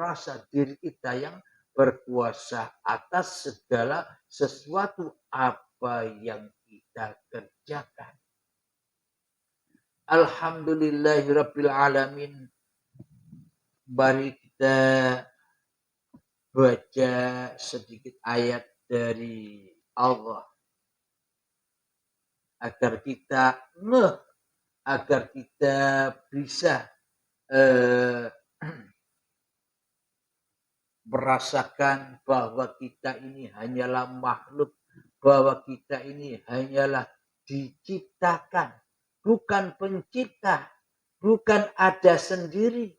merasa diri kita yang berkuasa atas segala sesuatu apa yang kita kerjakan. Alhamdulillahirabbil alamin. Mari kita baca sedikit ayat dari Allah agar kita agar kita bisa merasakan bahwa kita ini hanyalah makhluk, bahwa kita ini hanyalah diciptakan, bukan pencipta, bukan ada sendiri.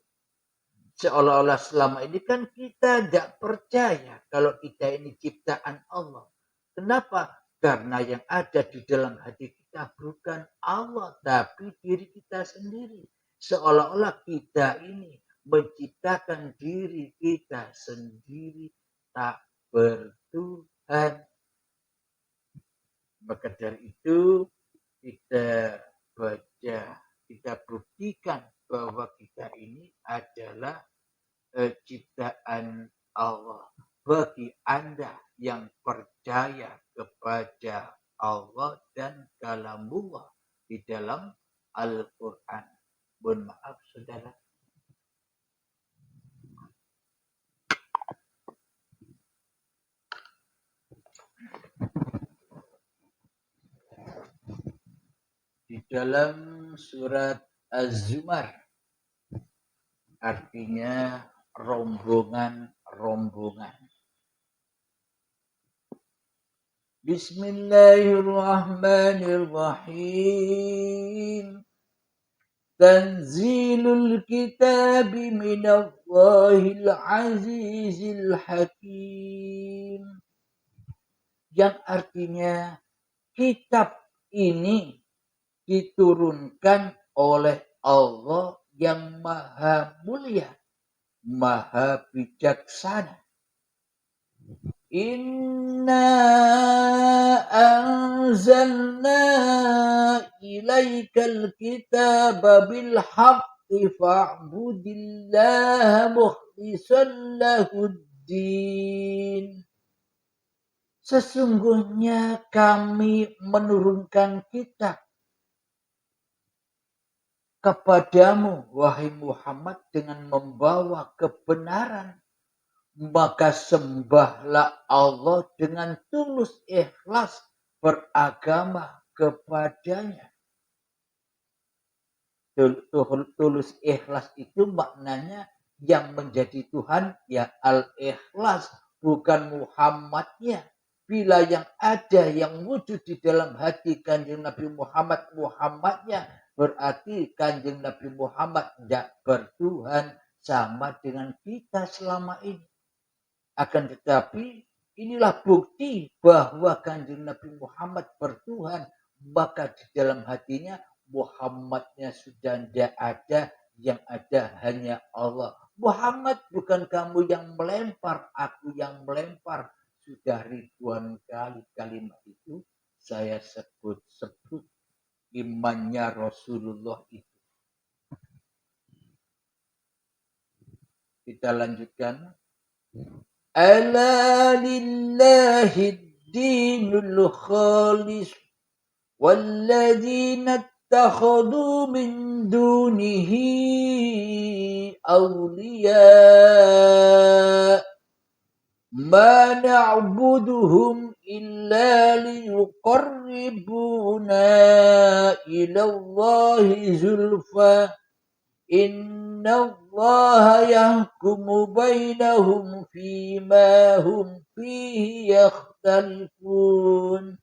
Seolah-olah selama ini kan kita tidak percaya kalau kita ini ciptaan Allah. Kenapa? Karena yang ada di dalam hati kita bukan Allah, tapi diri kita sendiri. Seolah-olah kita ini menciptakan diri kita sendiri, tak bertuhan. Maka dari itu kita baca, kita buktikan bahwa kita ini adalah ciptaan Allah. Bagi Anda yang percaya kepada Allah dan kalamullah di dalam Al-Quran. Mohon maaf saudara. Di dalam surat Az-Zumar, artinya rombongan-rombongan. Bismillahirrahmanirrahim. Tanzilul kitab minallahil azizil hakim. Yang artinya kitab ini diturunkan oleh Allah yang maha mulia, maha bijaksana. Inna anzalna ilaikal kitaba bil haqqi fa'budillaha mukhlishan lahuddin. Sesungguhnya kami menurunkan kitab kepadamu, wahai Muhammad, dengan membawa kebenaran. Maka sembahlah Allah dengan tulus ikhlas beragama kepadanya. Tulus ikhlas itu maknanya yang menjadi Tuhan ya al-ikhlas, bukan Muhammadnya. Bila yang ada yang wujud di dalam hati Kanjeng Nabi Muhammad, Muhammadnya, berarti Kanjeng Nabi Muhammad tidak bertuhan sama dengan kita selama ini. Akan tetapi inilah bukti bahwa Kanjeng Nabi Muhammad bertuhan, maka di dalam hatinya Muhammadnya sudah tidak ada, yang ada hanya Allah. Muhammad, bukan kamu yang melempar, aku yang melempar. Sudah ribuan kali kalimat itu saya sebut-sebut imannya Rasulullah itu. Kita lanjutkan. Ala lillahi dinul khalis walladzina ittakhadhu min dunihi awliya ma na'buduhum illa liyuqarribuna ila Allahi zulfa inna Allah yahkumu bainahum fima hum fihi yakhtalifun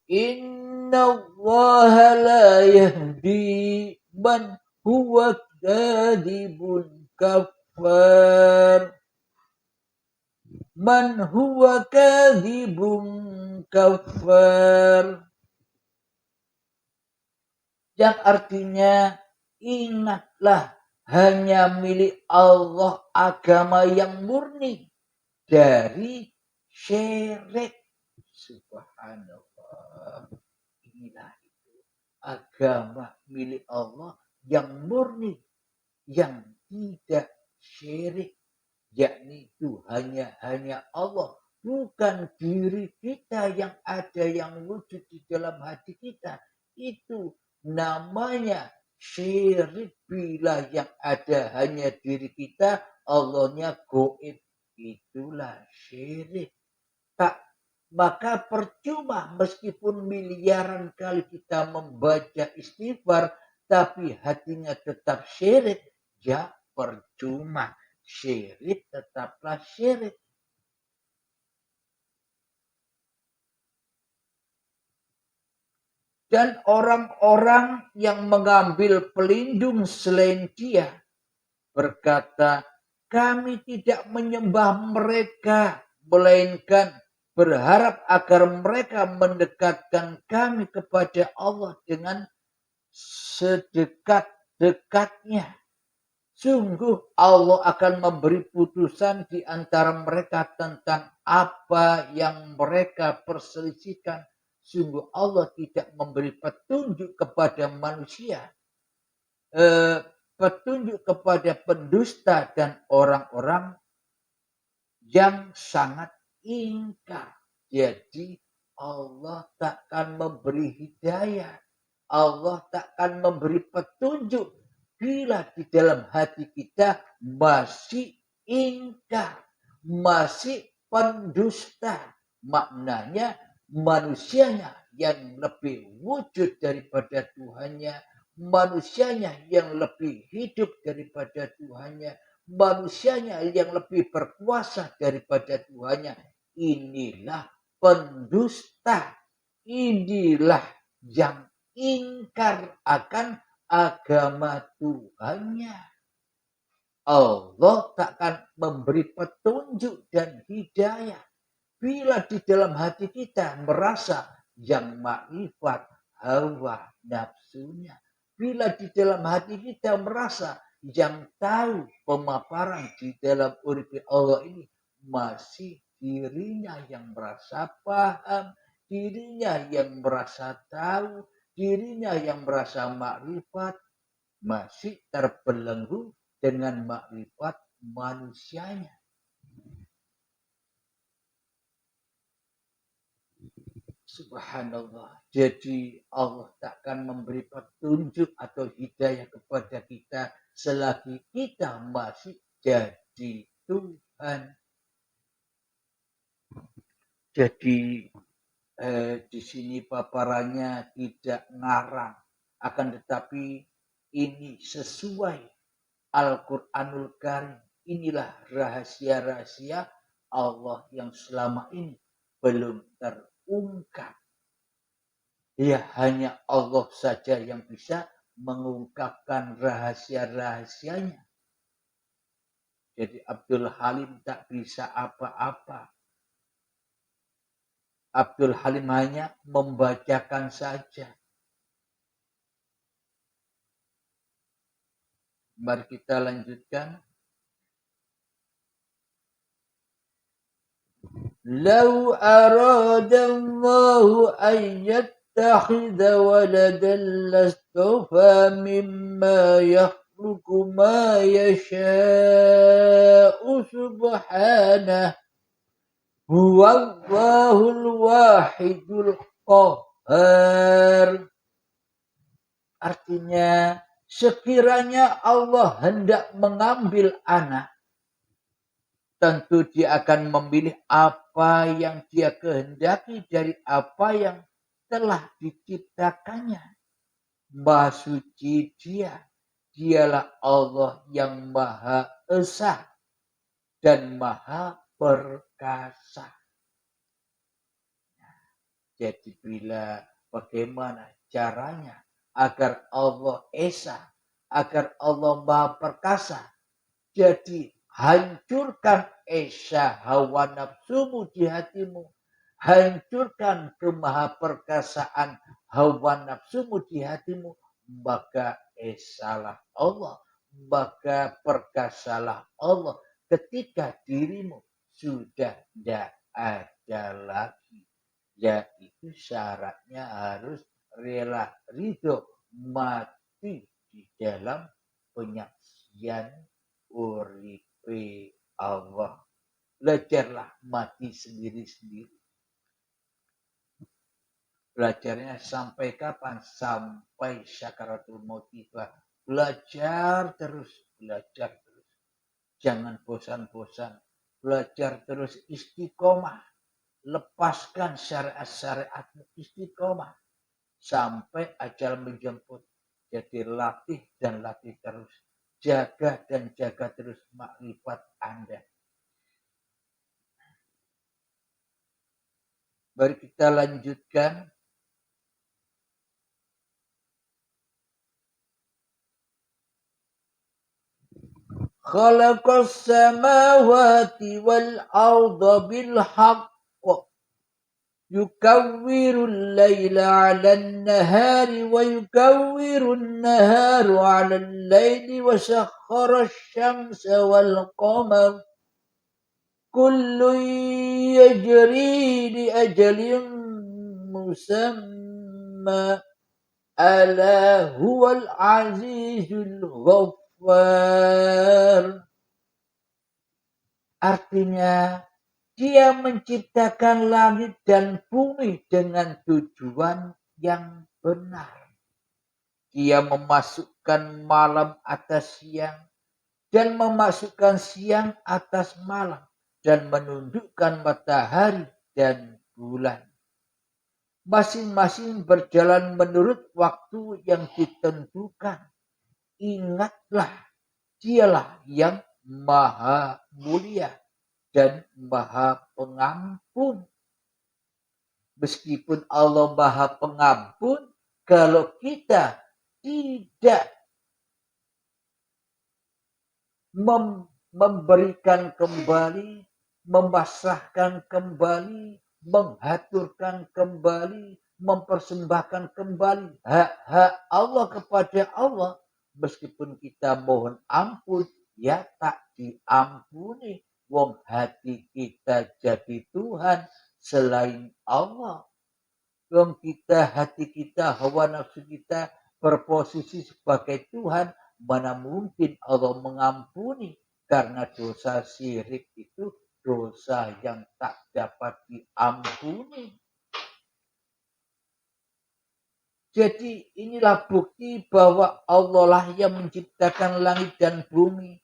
inna Allah la yahdi man huwa kadhibun kafar. Man huwa kadhibun kafar. Yang artinya ingatlah hanya milik Allah agama yang murni dari syirik. Subhanallah. Inilah itu agama milik Allah yang murni, yang tidak syirik, yakni Tuhannya hanya Allah, bukan diri kita yang ada yang wujud di dalam hati kita. Itu namanya syirik. Bila yang ada hanya diri kita, Allahnya goib, itulah syirik. Tak, maka percuma meskipun miliaran kali kita membaca istighfar, tapi hatinya tetap syirik, ya percuma. Syirik tetaplah syirik. Dan orang-orang yang mengambil pelindung selain Dia berkata, kami tidak menyembah mereka, melainkan berharap agar mereka mendekatkan kami kepada Allah dengan sedekat-dekatnya. Sungguh Allah akan memberi putusan di antara mereka tentang apa yang mereka perselisihkan. Sungguh Allah tidak memberi petunjuk kepada manusia. Petunjuk kepada pendusta dan orang-orang yang sangat ingkar. Jadi Allah takkan memberi hidayah. Allah takkan memberi petunjuk bila di dalam hati kita masih ingkar, masih pendusta. Maknanya manusianya yang lebih wujud daripada Tuhannya, manusianya yang lebih hidup daripada Tuhannya, manusianya yang lebih berkuasa daripada Tuhannya. Inilah pendusta. Inilah yang ingkar akan agama Tuhannya. Allah takkan memberi petunjuk dan hidayah bila di dalam hati kita merasa yang makrifat hawa nafsunya. Bila di dalam hati kita merasa yang tahu pemaparan di dalam urip Allah ini masih dirinya yang merasa paham, dirinya yang merasa tahu, dirinya yang merasa makrifat, masih terbelenggu dengan makrifat manusianya. Subhanallah. Jadi Allah takkan memberi petunjuk atau hidayah kepada kita selagi kita masih jadi Tuhan. Jadi di sini paparannya tidak ngarang, akan tetapi ini sesuai Al-Quranul Karim. Inilah rahasia-rahasia Allah yang selama ini belum terungkap. Ya, hanya Allah saja yang bisa mengungkapkan rahasia-rahasianya. Jadi Abdul Halim tak bisa apa-apa. Abdul Halim hanya membacakan saja. Mari kita lanjutkan. Lau aradallahu an yattakhidha waladan lastafa mimma yakhluqu ma yasha'u subhanah. Huwallahul wahidul qahhar. Artinya, sekiranya Allah hendak mengambil anak, tentu dia akan memilih apa yang dia kehendaki dari apa yang telah diciptakannya. Maha suci dia. Dialah Allah yang Maha Esa dan Maha Perkasa. Jadi bila bagaimana caranya agar Allah Esa, agar Allah Maha Perkasa, jadi hancurkan esa hawa nafsumu di hatimu. Hancurkan kemahaperkasaan hawa nafsumu di hatimu. Maka esalah Allah. Maka perkasalah Allah. Ketika dirimu sudah tidak ada lagi. Yaitu syaratnya harus rela ridho mati di dalam penyaksian uripe Allah. Belajarlah mati sendiri-sendiri. Belajarnya sampai kapan? Sampai syakaratul maut tiba. Belajar terus. Jangan bosan-bosan. Belajar terus, istiqomah. Lepaskan syariat-syariatmu, istiqomah. Sampai ajal menjemput. Jadi latih dan latih terus. Jaga dan jaga terus makrifat Anda. Mari kita lanjutkan. Khalaqas samawati wal arda bil haqq yukawwirul laila 'alan nahari wa yukawwirun nahara 'alal laili wa sakhkhara asy-syamsa wal qamara kullun yajri li ajalin musamma ala huwal azizul ghaffar. Artinya dia menciptakan langit dan bumi dengan tujuan yang benar. Dia memasukkan malam atas siang dan memasukkan siang atas malam dan menundukkan matahari dan bulan. Masing-masing berjalan menurut waktu yang ditentukan. Ingatlah, dialah yang maha mulia dan maha pengampun. Meskipun Allah maha pengampun, kalau kita tidak memberikan kembali, memasrahkan kembali, mengaturkan kembali, mempersembahkan kembali hak-hak Allah kepada Allah, meskipun kita mohon ampun, ya tak diampuni. Wong hati kita jadi Tuhan selain Allah. Wong kita, hati kita, hawa nafsu kita berposisi sebagai Tuhan, mana mungkin Allah mengampuni? Karena dosa syirik itu dosa yang tak dapat diampuni. Jadi inilah bukti bahwa Allah lah yang menciptakan langit dan bumi.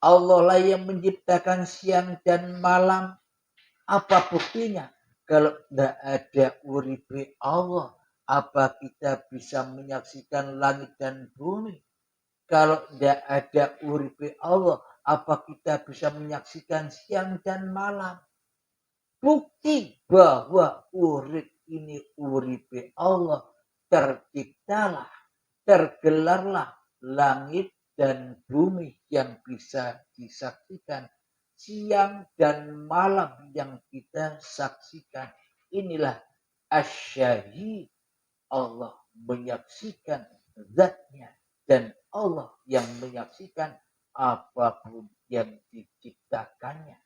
Allah lah yang menciptakan siang dan malam. Apa buktinya? Kalau tidak ada uripe Allah, apa kita bisa menyaksikan langit dan bumi? Kalau tidak ada uripe Allah, apa kita bisa menyaksikan siang dan malam? Bukti bahwa urip ini uripe Allah. Terciptalah, tergelarlah langit dan bumi yang bisa disaksikan. Siang dan malam yang kita saksikan. Inilah asyahid. Allah menyaksikan zatnya. Dan Allah yang menyaksikan apapun yang diciptakannya.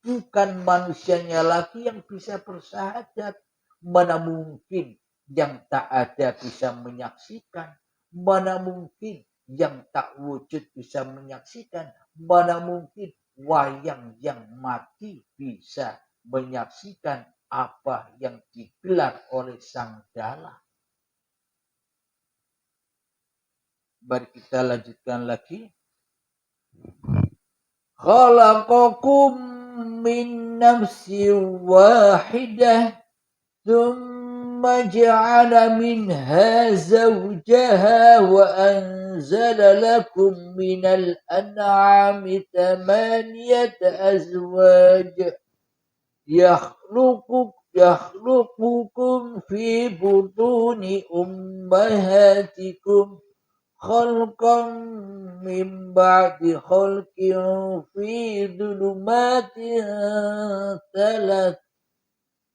Bukan manusianya lagi yang bisa bersahadat. Mana mungkin yang tak ada bisa menyaksikan. Mana mungkin yang tak wujud bisa menyaksikan. Mana mungkin wayang yang mati bisa menyaksikan apa yang digelar oleh sang dalang. Mari kita lanjutkan lagi. Khalaqakum min nafsin wahidah thumma ja'ala minha zawjaha wa anzala lakum minal an'ami thamaniyata azwaj yakhluqukum fi butuni ummahatikum khalqan min ba'di khalqin fi dhulumatin thalath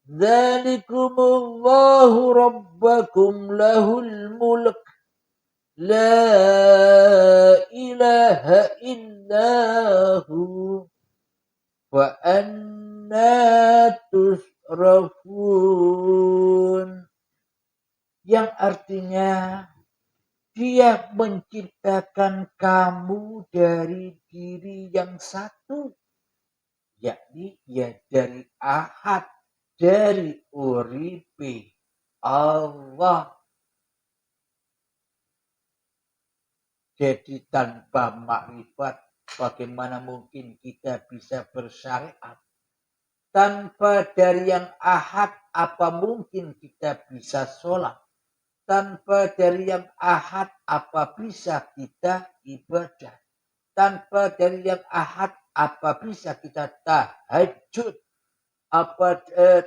dzalikumullahu rabbakum lahul mulk la ilaha illahu wa anna tusrafun, yang artinya Dia menciptakan kamu dari diri yang satu. yakni ya dari ahad, dari uripe Allah. Jadi tanpa makrifat, bagaimana mungkin kita bisa bersyariat? Tanpa dari yang ahad, apa mungkin kita bisa sholat? Tanpa dari yang ahad, apa bisa kita ibadah? Tanpa dari yang ahad, apa bisa kita tahajud?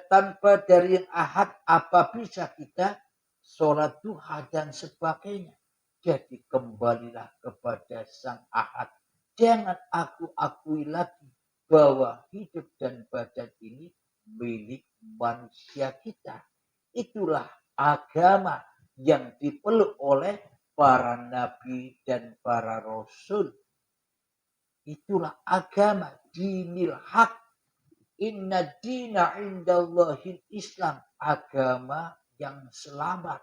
Tanpa dari yang ahad, apa bisa kita sholat duha dan sebagainya? Jadi kembalilah kepada sang ahad. Jangan aku akui lagi bahwa hidup dan badan ini milik manusia kita. Itulah agama yang dipeluk oleh para nabi dan para rasul. Itulah agama dinil haq. Inna dina indallahil Islam. Agama yang selamat.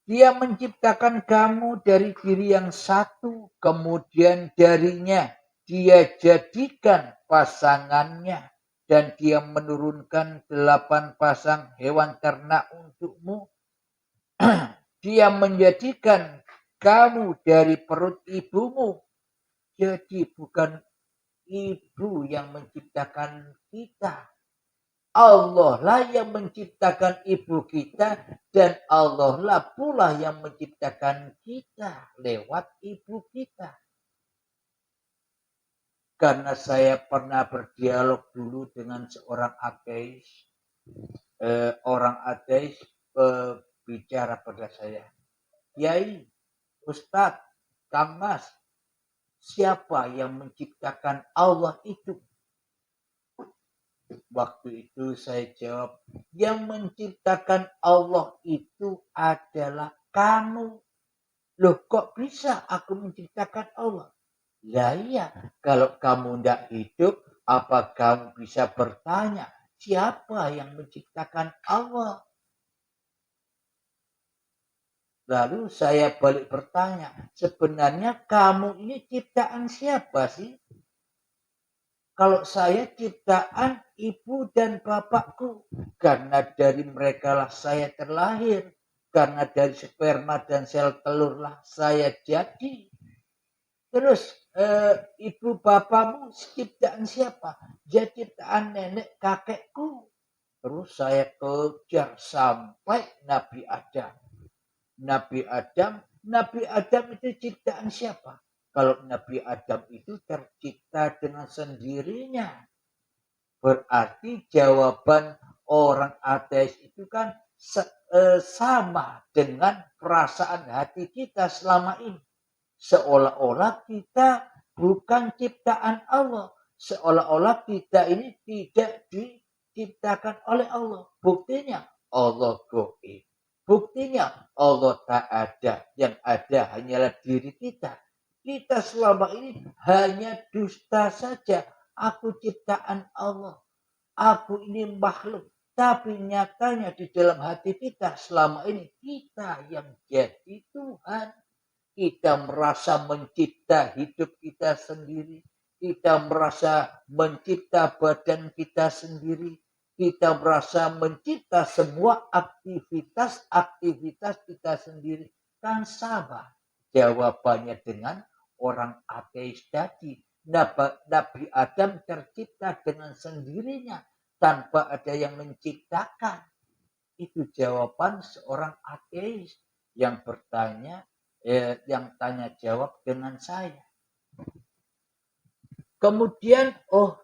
Dia menciptakan kamu dari diri yang satu. Kemudian darinya dia jadikan pasangannya. Dan dia menurunkan 8 pasang hewan ternak untukmu. Dia menjadikan kamu dari perut ibumu. Jadi bukan ibu yang menciptakan kita. Allah lah yang menciptakan ibu kita dan Allah lah pula yang menciptakan kita lewat ibu kita. Karena saya pernah berdialog dulu dengan seorang ateis. Orang ateis bicara pada saya, Kiai, Ustadz, Kang Mas, siapa yang menciptakan Allah itu? Waktu itu saya jawab, yang menciptakan Allah itu adalah kamu. Loh kok bisa aku menciptakan Allah? Ya iya, kalau kamu tidak hidup, apa kamu bisa bertanya, siapa yang menciptakan Allah? Lalu saya balik bertanya, sebenarnya kamu ini ciptaan siapa sih? Kalau saya ciptaan ibu dan bapakku. Karena dari mereka lah saya terlahir. Karena dari sperma dan sel telur lah saya jadi. Terus ibu bapakmu ciptaan siapa? Ya ciptaan nenek kakekku. Terus saya kejar sampai Nabi Adam. Nabi Adam itu ciptaan siapa? Kalau Nabi Adam itu tercipta dengan sendirinya. Berarti jawaban orang ateis itu kan sama dengan perasaan hati kita selama ini. Seolah-olah kita bukan ciptaan Allah. Seolah-olah kita ini tidak diciptakan oleh Allah. Buktinya Allah goib. Buktinya Allah tak ada. Yang ada hanyalah diri kita. Kita selama ini hanya dusta saja. Aku ciptaan Allah. Aku ini makhluk. Tapi nyatanya di dalam hati kita selama ini kita yang jadi Tuhan. Kita merasa mencipta hidup kita sendiri. Kita merasa mencipta badan kita sendiri. Kita merasa mencipta semua aktivitas kita sendiri. Kan sama jawabannya dengan orang ateis tadi. Nabi Adam tercipta dengan sendirinya tanpa ada yang menciptakan. Itu jawaban seorang ateis yang bertanya, yang tanya jawab dengan saya. Kemudian,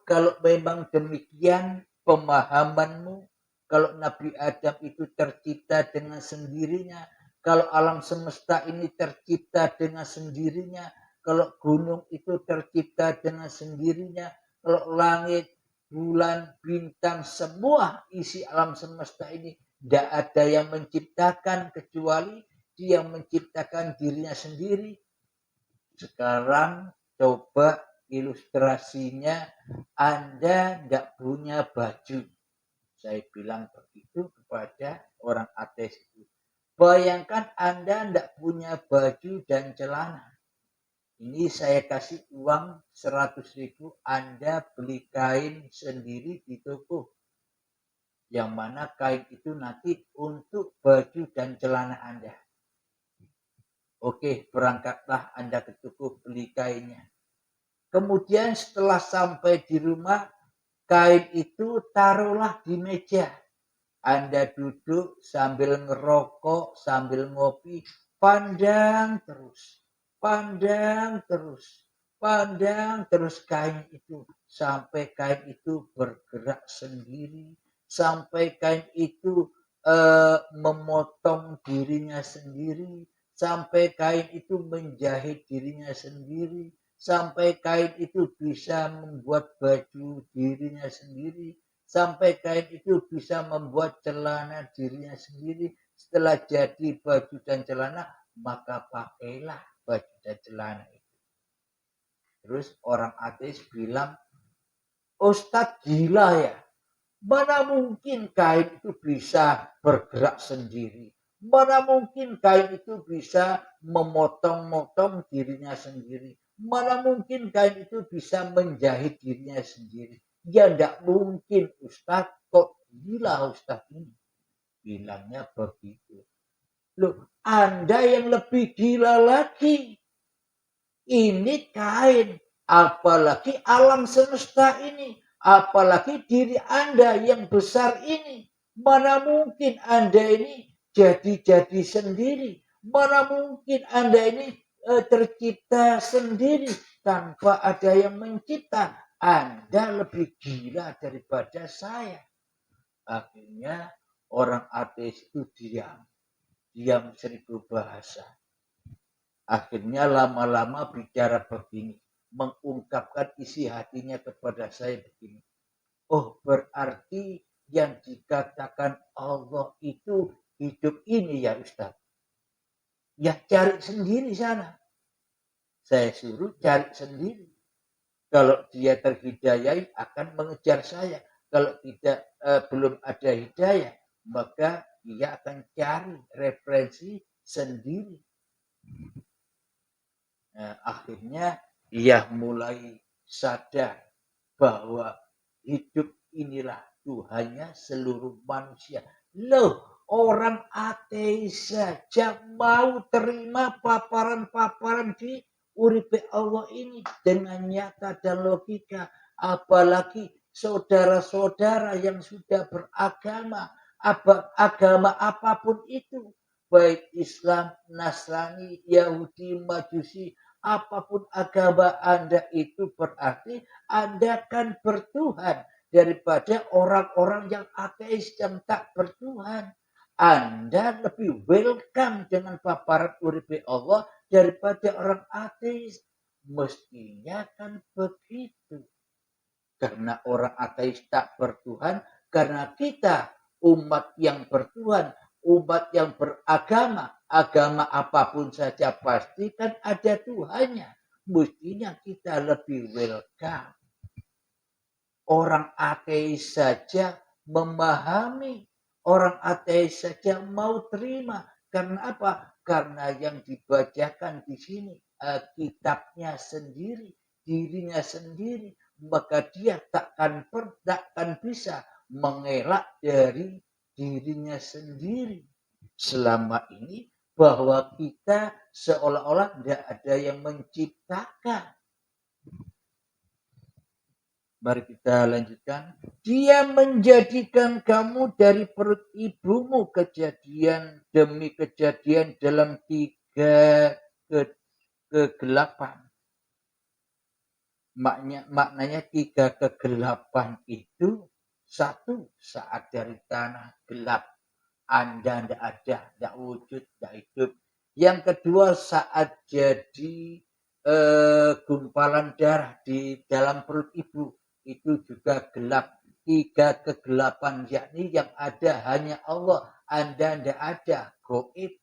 kalau memang demikian pemahamanmu, kalau Nabi Adam itu tercipta dengan sendirinya, kalau alam semesta ini tercipta dengan sendirinya, kalau gunung itu tercipta dengan sendirinya, kalau langit, bulan, bintang, semua isi alam semesta ini tidak ada yang menciptakan kecuali dia menciptakan dirinya sendiri. Sekarang coba ilustrasinya, Anda nggak punya baju. Saya bilang begitu kepada orang ateis itu. Bayangkan Anda nggak punya baju dan celana. ini saya kasih uang 100.000, Anda beli kain sendiri di toko. Yang mana kain itu nanti untuk baju dan celana Anda. Oke, berangkatlah Anda ke toko beli kainnya. Kemudian setelah sampai di rumah, kain itu taruhlah di meja. Anda duduk sambil ngerokok, sambil ngopi, pandang terus, pandang terus kain itu. Sampai kain itu bergerak sendiri, sampai kain itu memotong dirinya sendiri, sampai kain itu menjahit dirinya sendiri, sampai kain itu bisa membuat baju dirinya sendiri, sampai kain itu bisa membuat celana dirinya sendiri. Setelah jadi baju dan celana, maka pakailah baju dan celana itu. Terus orang ateis bilang, Ustadz gila ya, mana mungkin kain itu bisa bergerak sendiri, mana mungkin kain itu bisa memotong-motong dirinya sendiri, mana mungkin kain itu bisa menjahit dirinya sendiri. Ya tidak mungkin Ustadz, kok gila Ustadz ini. Bilangnya begitu. Loh, Anda yang lebih gila lagi. Ini kain, apalagi alam semesta ini, apalagi diri Anda yang besar ini. Mana mungkin Anda ini jadi sendiri. Mana mungkin Anda ini tercipta sendiri tanpa ada yang mencipta. Anda lebih gila daripada saya. Akhirnya orang ateis itu diam 1000 bahasa. Akhirnya lama-lama bicara begini, mengungkapkan isi hatinya kepada saya begini. Oh, berarti yang dikatakan Allah itu hidup ini ya Ustaz. Ya cari sendiri sana. Saya suruh cari sendiri. Kalau dia terhidayai akan mengejar saya. Kalau tidak belum ada hidayah, maka dia akan cari referensi sendiri. Nah, akhirnya ia mulai sadar bahwa hidup inilah Tuhannya seluruh manusia. Loh, orang ateis saja mau terima paparan-paparan di uripe Allah ini dengan nyata dan logika. Apalagi saudara-saudara yang sudah beragama, agama apapun itu, baik Islam, Nasrani, Yahudi, Majusi, apapun agama Anda itu berarti Anda kan bertuhan daripada orang-orang yang ateis yang tak bertuhan. Anda lebih welcome dengan paparan uripe Allah daripada orang ateis. Mestinya kan begitu. Karena orang ateis tak bertuhan, karena kita umat yang bertuhan, umat yang beragama, agama apapun saja pasti kan ada Tuhannya. Mestinya kita lebih welcome. Orang ateis saja memahami, orang ateis saja mau terima. Karena apa? Karena yang dibacakan di sini kitabnya sendiri, dirinya sendiri, maka dia takkan bisa mengelak dari dirinya sendiri. Selama ini bahwa kita seolah-olah tidak ada yang menciptakan. Mari kita lanjutkan. Dia menjadikan kamu dari perut ibumu kejadian demi kejadian dalam 3 kegelapan. Maknanya 3 kegelapan itu, 1 saat dari tanah gelap. Anda tidak ada, tidak wujud, tidak hidup. Yang kedua saat jadi gumpalan darah di dalam perut ibu, itu juga gelap. 3 kegelapan, yakni yang ada hanya Allah. Anda tidak ada, gaib.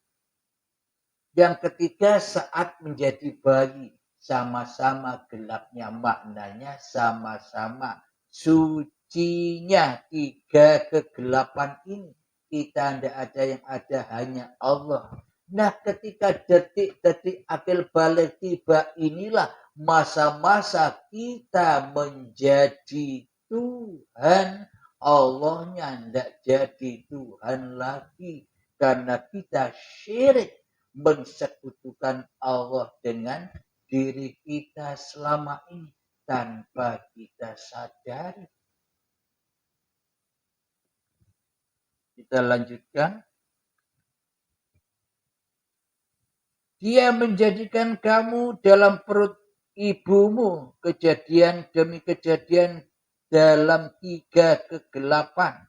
Yang ketiga saat menjadi bayi, sama-sama gelapnya, maknanya sama-sama sucinya. 3 kegelapan ini kita tidak ada, yang ada hanya Allah. Nah, ketika detik-detik akil balik tiba, inilah masa-masa kita menjadi Tuhan. Allahnya tidak jadi Tuhan lagi. Karena kita syirik mensekutukan Allah dengan diri kita selama ini tanpa kita sadari. Kita lanjutkan. Dia menjadikan kamu dalam perut ibumu, kejadian demi kejadian dalam 3 kegelapan.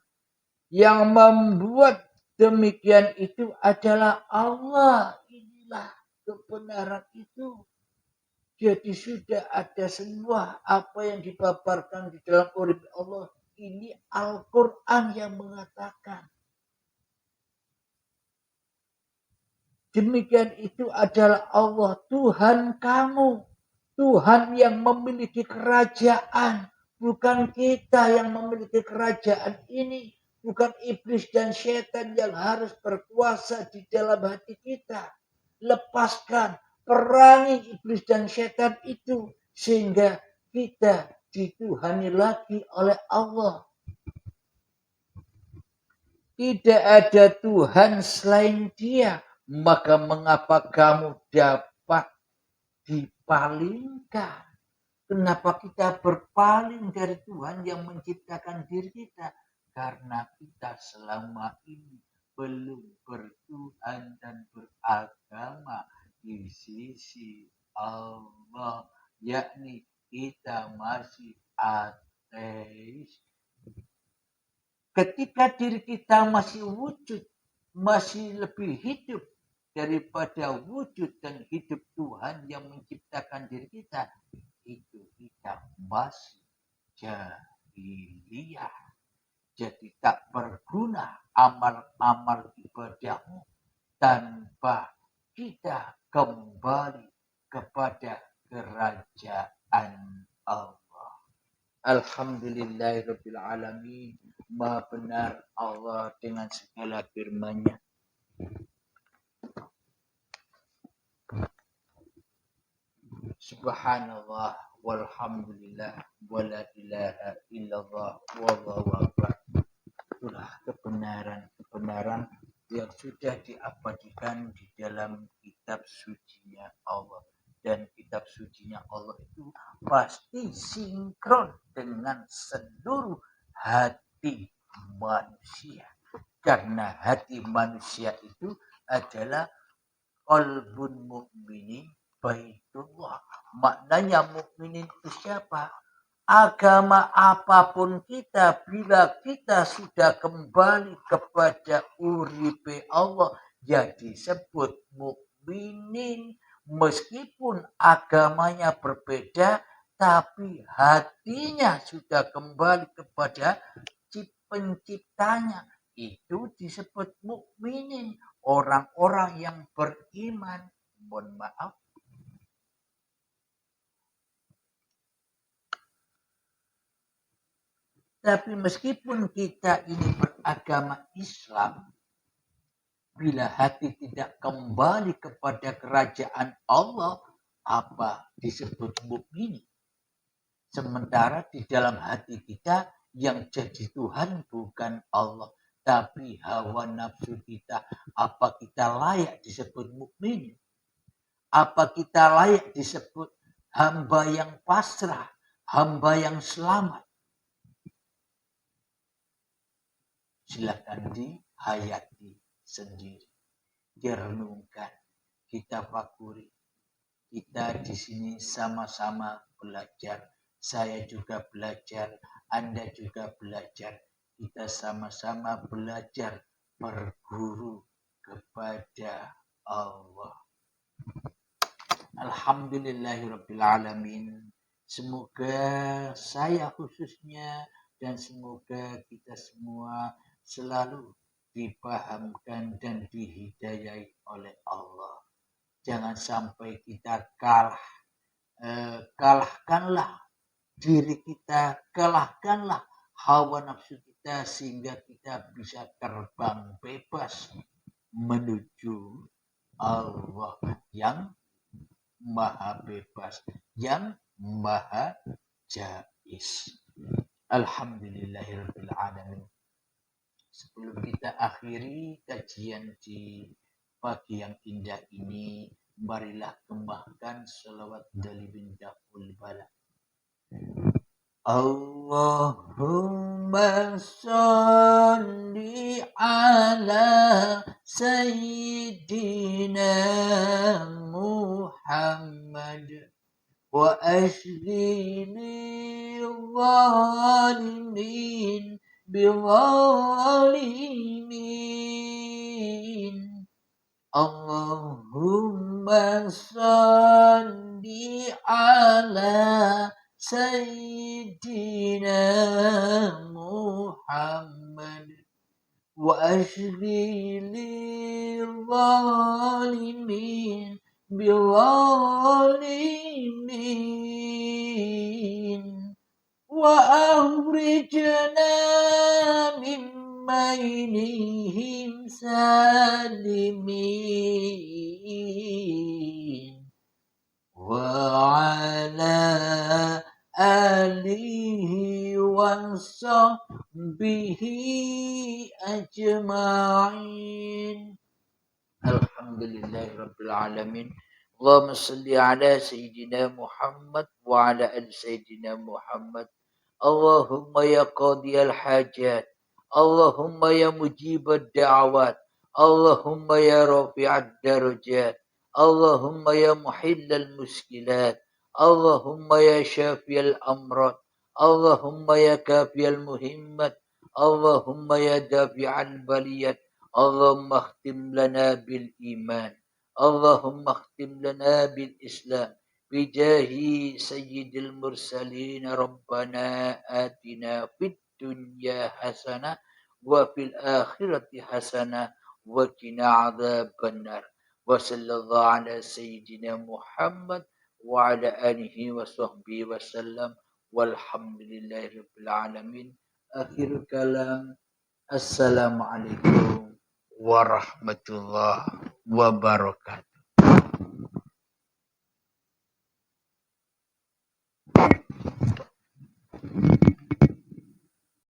Yang membuat demikian itu adalah Allah. Inilah kebenaran itu. Jadi sudah ada semua apa yang dipaparkan di dalam urip Allah. Ini Al-Quran yang mengatakan. Demikian itu adalah Allah, Tuhan kamu. Tuhan yang memiliki kerajaan. Bukan kita yang memiliki kerajaan ini. Bukan iblis dan setan yang harus berkuasa di dalam hati kita. Lepaskan, perangi iblis dan setan itu. Sehingga kita dituhani lagi oleh Allah. Tidak ada Tuhan selain Dia. Maka mengapa kamu dapat dipalingkan? Kenapa kita berpaling dari Tuhan yang menciptakan diri kita? Karena kita selama ini belum bertuhan dan beragama di sisi Allah. Yakni kita masih ateis. Ketika diri kita masih wujud, masih lebih hidup daripada wujud dan hidup Tuhan yang menciptakan diri kita, itu kita masih jahiliyah. Jadi tak berguna amal-amal ibadahmu tanpa kita kembali kepada kerajaan Allah. Alhamdulillahirabbil alamin. Maha benar Allah dengan segala firman-Nya. Subhanallah walhamdulillah wala ilaha illallah wallahu akbar. Itulah kebenaran yang sudah diabadikan di dalam kitab sucinya Allah. Dan kitab sucinya Allah itu pasti sinkron dengan seluruh hati manusia. Karena hati manusia itu adalah qalbun mu'minin baitullah. Maknanya mukminin itu siapa? Agama apapun kita, bila kita sudah kembali kepada uripe Allah, ya disebut mukminin. Meskipun agamanya berbeda, tapi hatinya sudah kembali kepada penciptanya. Itu disebut mukminin, orang-orang yang beriman. Mohon maaf. Tapi meskipun kita ini beragama Islam, bila hati tidak kembali kepada kerajaan Allah, apa disebut mukmin? Sementara di dalam hati kita yang jadi Tuhan bukan Allah, tapi hawa nafsu kita. Apa kita layak disebut mukmin? Apa kita layak disebut hamba yang pasrah, hamba yang selamat? Silakan dihayati sendiri, direnungkan, kita fakuri. Kita di sini sama-sama belajar. Saya juga belajar, Anda juga belajar. Kita sama-sama belajar berguru kepada Allah. Alhamdulillahirabbil alamin. Semoga saya khususnya dan semoga kita semua selalu dipahamkan dan dihidayai oleh Allah. Jangan sampai kita kalah. Kalahkanlah diri kita, kalahkanlah hawa nafsu kita sehingga kita bisa terbang bebas menuju Allah yang maha bebas, yang maha jais. Alhamdulillahirabbil alamin. Sebelum kita akhiri kajian di pagi yang indah ini, marilah kembangkan salawat dari bintangul bala. Allahumma salli ala Sayyidina Muhammad wa ashghili zalimin bizalimin. Allahumma salli ala Sayyidina Muhammad wa ashghili zalimin bizalimin wa akhrijna min bainihim salimin wa ala alihi wa sahbihi ajma'in. Alhamdulillahirabbil alamin. Allahumma shalli ala sayyidina Muhammad wa ala ali sayyidina Muhammad. Allahumma ya qadiyal hajat, Allahumma ya mujibad da'awat, Allahumma ya rafi'ad darajat, Allahumma ya muhillal muskilat, Allahumma ya syafiyal amrad, Allahumma ya kafiyal muhimmat, Allahumma ya dafi'al baliyat, Allahumma khtim lana bil iman, Allahumma khtim lana bil islam. بجاه سيد المرسلين ربنا آتنا في الدنيا حسنة وفي الآخرة حسنة وقنا عذاب النار وصلى الله على سيدنا محمد وعلى آله وصحبه وسلم والحمد لله رب العالمين. آخر كلام السلام عليكم ورحمة الله وبركاته.